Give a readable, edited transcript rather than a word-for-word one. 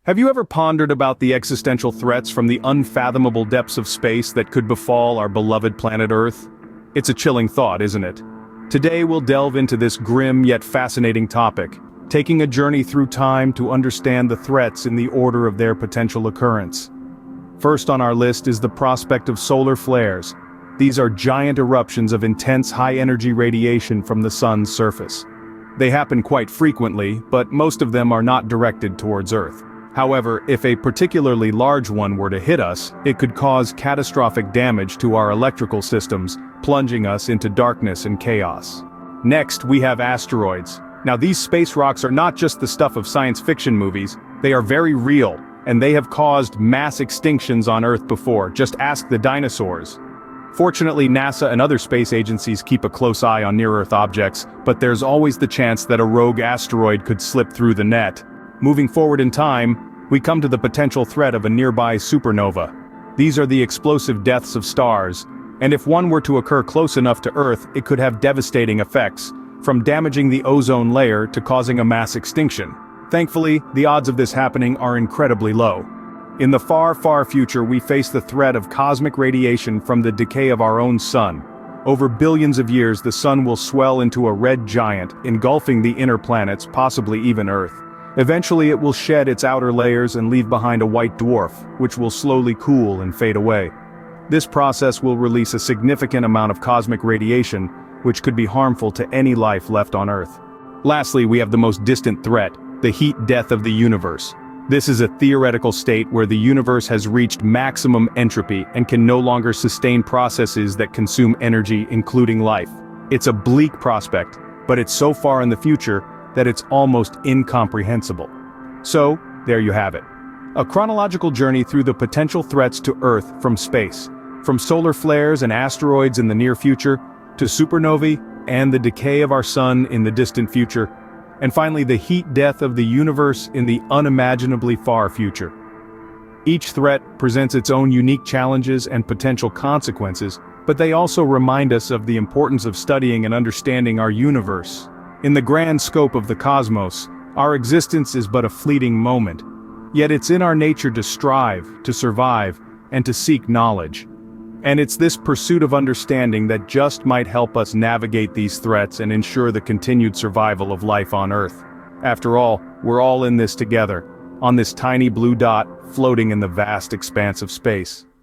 Have you ever pondered about the existential threats from the unfathomable depths of space that could befall our beloved planet Earth? It's a chilling thought, isn't it? Today we'll delve into this grim yet fascinating topic, taking a journey through time to understand the threats in the order of their potential occurrence. First on our list is the prospect of solar flares. These are giant eruptions of intense high-energy radiation from the sun's surface. They happen quite frequently, but most of them are not directed towards Earth. However, if a particularly large one were to hit us, it could cause catastrophic damage to our electrical systems, plunging us into darkness and chaos. Next, we have asteroids. Now, these space rocks are not just the stuff of science fiction movies, they are very real, and they have caused mass extinctions on Earth before. Just ask the dinosaurs. Fortunately, NASA and other space agencies keep a close eye on near-Earth objects, but there's always the chance that a rogue asteroid could slip through the net. Moving forward in time, we come to the potential threat of a nearby supernova. These are the explosive deaths of stars, and if one were to occur close enough to Earth, it could have devastating effects, from damaging the ozone layer to causing a mass extinction. Thankfully, the odds of this happening are incredibly low. In the far, far future, we face the threat of cosmic radiation from the decay of our own sun. Over billions of years, the sun will swell into a red giant, engulfing the inner planets, possibly even Earth. Eventually it will shed its outer layers and leave behind a white dwarf, which will slowly cool and fade away. This process will release a significant amount of cosmic radiation, which could be harmful to any life left on Earth. Lastly, we have the most distant threat, the heat death of the universe. This is a theoretical state where the universe has reached maximum entropy and can no longer sustain processes that consume energy, including life. It's a bleak prospect, but it's so far in the future that it's almost incomprehensible. So, there you have it. A chronological journey through the potential threats to Earth from space. From solar flares and asteroids in the near future, to supernovae and the decay of our sun in the distant future, and finally the heat death of the universe in the unimaginably far future. Each threat presents its own unique challenges and potential consequences, but they also remind us of the importance of studying and understanding our universe. In the grand scope of the cosmos, our existence is but a fleeting moment. Yet it's in our nature to strive, to survive, and to seek knowledge. And it's this pursuit of understanding that just might help us navigate these threats and ensure the continued survival of life on Earth. After all, we're all in this together, on this tiny blue dot floating in the vast expanse of space.